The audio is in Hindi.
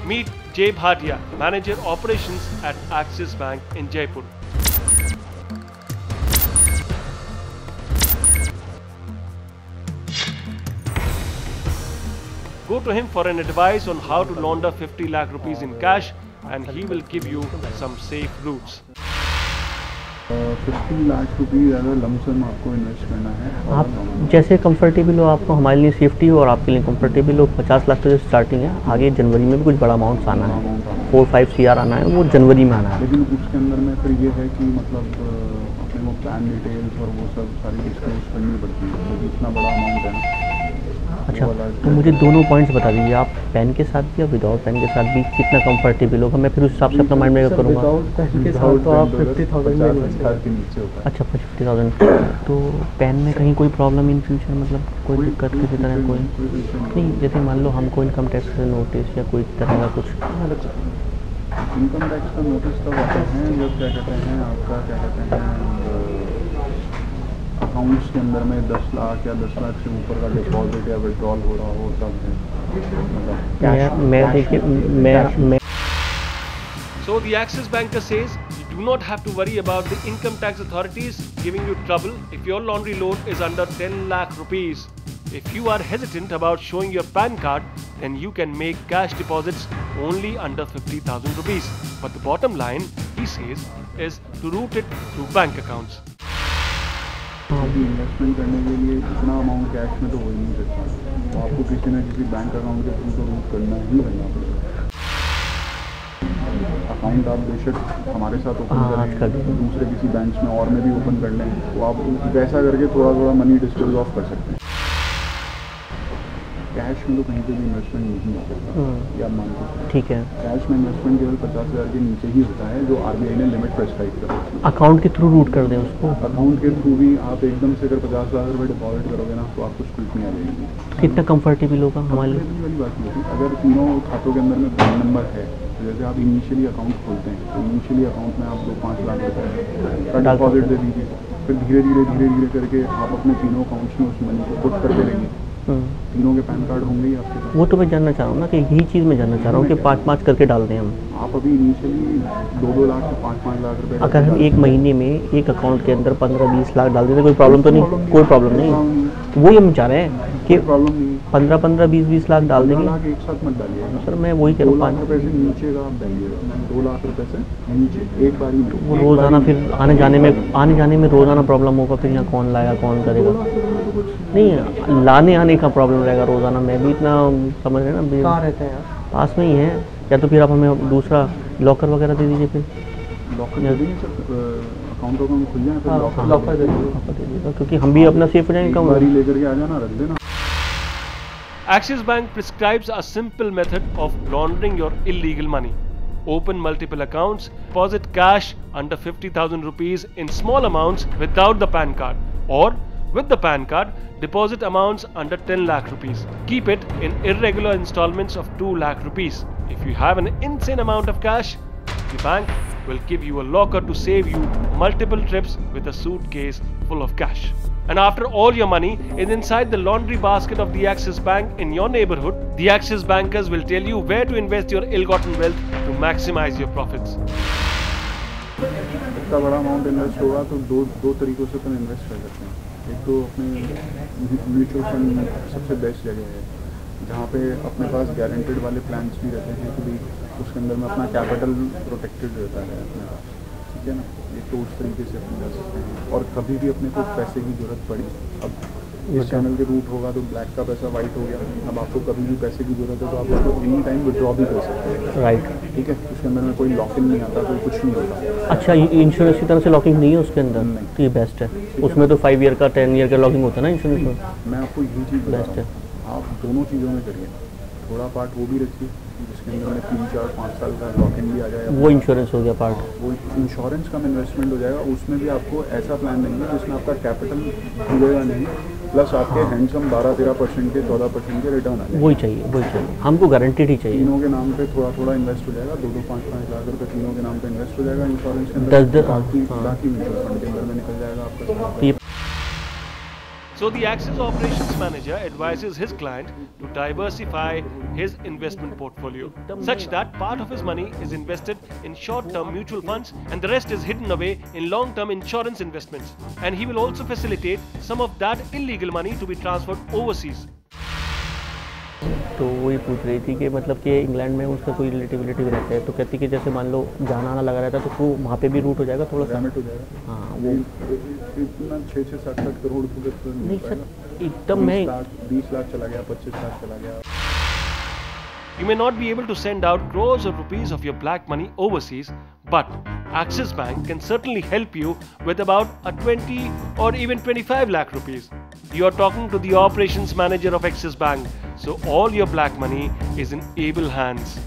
Meet Jay Bhatia, Manager Operations at Axis Bank in Jaipur. Go to him for an advice on how to launder 50 lakh rupees in cash and he will give you some safe routes. 50 lakh rupees अगर लमसम आपको इन्वेस्ट करना है, आप जैसे कंफर्टेबल हो, आपको हमारे लिए सेफ्टी हो और आपके लिए कंफर्टेबल हो। 50 लाख तो स्टार्टिंग है, आगे जनवरी में भी कुछ बड़ा अमाउंट आना है, 4-5 CR आना है, वो जनवरी में आना है। लेकिन उसके अंदर में फिर ये है कि मतलब अपने वो प्लान डिटेल्स और वो सब सारी डिस्क्लोज करनी पड़ती है, क्योंकि इतना बड़ा अमाउंट है ना। अच्छा, तो मुझे दोनों पॉइंट्स बता दीजिए, आप पेन के साथ भी या विदाउट पेन के साथ भी कितना कंफर्टेबल होगा, मैं फिर उस हिसाब से अपना माइंड मेकअप करूँगा। के साथ तो आप 50,000 के नीचे होता है। अच्छा, 50,000। तो पेन में कहीं कोई प्रॉब्लम इन फ्यूचर, मतलब कोई दिक्कत किसी तरह कोई नहीं? जैसे मान लो हमको इनकम टैक्स का नोटिस या कोई तरह का कुछ इनकम टैक्स का नोटिस तब आते हैं जब क्या कहते हैं आपका क्या कहते हैं अकाउंट्स के अंदर में 10 लाख या 10 लाख से ऊपर का डिपॉजिट या विड्रॉल हो रहा हो तब है। मैं देखिए So the Axis banker says you do not have to worry about the income tax authorities giving you trouble if your laundry load is under 10 lakh rupees. If you are hesitant about showing your PAN card, then you can make cash deposits only under 50,000 rupees. But the bottom line, he says, is to route it through bank accounts. अभी इन्वेस्टमेंट करने के लिए इतना अमाउंट कैश में तो हो ही नहीं सकता, तो आपको किसी न किसी बैंक अकाउंट के थ्रू तो रूट करना ही पड़ेगा। अकाउंट आप बेशक हमारे साथ ओपन करें, दूसरे किसी बैंक में और में भी ओपन कर लें, तो आप वैसा करके थोड़ा थोड़ा मनी डिस्पोज ऑफ कर सकते हैं। कैश में तो कहीं पे भी इन्वेस्टमेंट नहीं होता, ये आप मानते हैं? ठीक है, कैश में इन्वेस्टमेंट केवल 50,000 के नीचे ही होता है, जो RBI ने लिमिट प्रेस्क्राइब करा है। अकाउंट के थ्रू रूट कर दें उसको? अकाउंट के थ्रू भी आप एकदम से अगर 50,000 रुपये डिपॉजिट करोगे ना, तो आपको स्क्रूटनी आ जाएगी। कितना कंफर्टेबल होगा हमारे लिए? वाली बात नहीं होती। अगर तीनों खातों के अंदर में पैन नंबर है, जैसे आप इनिशियली अकाउंट खोलते हैं, तो इनिशियली अकाउंट में आप 2-5 लाख रुपये का डिपॉजिट दे दीजिए, फिर धीरे धीरे करके आप अपने तीनों अकाउंट्स में उस मनी को पुट करते रहिए। तीनों के पैन कार्ड होंगे ही आपके पास। वो तो मैं जानना चाह रहा हूँ ना, कि यही चीज़ मैं जानना चाह रहा हूँ कि 5-5 करके डाल दें हम। आप अभी इनिशियली 2-2 लाख से 5-5 लाख रुपए अगर हम एक महीने में एक अकाउंट के अंदर 15-20 लाख डाल देते, कोई प्रॉब्लम तो नहीं? कोई प्रॉब्लम नहीं, वही हम चाह रहे हैं कि 15-15, 20-20 लाख डाल देंगे। 2 लाख एक साथ मत डालिएगा सर, मैं वही कह रहा हूँ, 2 लाख रुपए से नीचे का आप डालिएगा, 2 लाख रुपए से नीचे एक बार ही। वो रोज़ाना फिर आने जाने में रोज़ाना प्रॉब्लम होगा, फिर यहाँ कौन लाएगा कौन करेगा? नहीं, लाने आने का प्रॉब्लम रहेगा रोज़ाना। मैं भी इतना समझ रहे ना, कहाँ रहते हैं? पास में ही है, या तो फिर आप हमें दूसरा लॉकर वगैरह दे दीजिए। फिर लॉकर दे देंगे सर, अकाउंट खुल जाए, फिर लॉकर दे दीजिएगा, क्योंकि हम भी अपना सेफ हो जाएंगे। कम लेकर के आ जाना, रख देना। Axis Bank prescribes a simple method of laundering your illegal money. Open multiple accounts, deposit cash under 50,000 rupees in small amounts without the PAN card, or with the PAN card, deposit amounts under 10 lakh rupees. Keep it in irregular installments of 2 lakh rupees. If you have an insane amount of cash, the bank will give you a locker to save you multiple trips with a suitcase full of cash. And after all your money is inside the laundry basket of the Axis Bank in your neighborhood, the Axis bankers will tell you where to invest your ill-gotten wealth to maximize your profits. इतना बड़ा अमाउंट इन्वेस्ट होगा तो दो तरीकों से तुम इन्वेस्ट कर सकते हैं। एक तो अपने म्यूचुअल फंड सबसे बेस्ट जगह है, जहाँ पे अपने पास गारंटेड वाले प्लान्स भी रहते हैं कि भाई उसके अंदर में अपना कैपिटल प्रोटेक्टेड रहता है अपने पास, ठीक है ना। एक तो उस तरीके से अपन जा सकते हैं, और कभी भी अपने को पैसे की ज़रूरत पड़ी, अब इस चैनल के रूट होगा तो ब्लैक का पैसा वाइट हो गया, अब आपको कभी भी पैसे की ज़रूरत है तो आप उसको एनी टाइम विड्रॉ भी कर सकते हैं। राइट, ठीक है, उसके अंदर में कोई लॉकिंग नहीं आता, कोई कुछ नहीं होता। अच्छा, इंश्योरेंस की तरह से लॉकिंग नहीं है उसके अंदर? तो ये बेस्ट है। उसमें तो 5 ईयर का 10 ईयर का लॉकिंग होता है ना इंश्योरेंस में। मैं आपको यही चीज़ बेस्ट है, आप दोनों चीज़ों में करिए। थोड़ा पार्ट वो भी रखिए जिसके अंदर में 3-4-5 साल का लॉकिंग भी आ जाएगा, वो इंश्योरेंस हो गया पार्ट। वो इंश्योरेंस का इन्वेस्टमेंट हो जाएगा। उसमें भी आपको ऐसा प्लान देंगे जिसमें आपका कैपिटल डूबेगा नहीं, प्लस आपके हैंडसम 12-13% के 14% के रिटर्न आ जाएगा। वही चाहिए, हमको गारंटीड ही चाहिए। तीनों के नाम पे थोड़ा इन्वेस्ट हो जाएगा, 2-2, 5-5 लाख रुपये तीनों के नाम पे इन्वेस्ट हो जाएगा इंश्योरेंस के अंदर। बाकी म्यूचुअल फंड के अंदर में निकल जाएगा आपका। So the Axis Operations Manager advises his client to diversify his investment portfolio, such that part of his money is invested in short-term mutual funds and the rest is hidden away in long-term insurance investments. And he will also facilitate some of that illegal money to be transferred overseas. तो वही पूछ रही थी कि मतलब कि इंग्लैंड में उसका कोई रिलेटिविलिटी भी रहता है, तो कहती कि जैसे मान लो जाना आना लगा रहता है तो वो वहाँ पे भी रूट हो जाएगा थोड़ा सा। रेमिट हो जाएगा। हाँ वो इतना 6-7 करोड़ तो नहीं सर एकदम मैं 20 लाख चला गया, 25 लाख चला गया। You may not be able to send out crores of rupees of your black money overseas, but Axis Bank can certainly help you with about a 20 or even 25 lakh rupees. You are talking to the operations manager of Axis Bank, so all your black money is in able hands.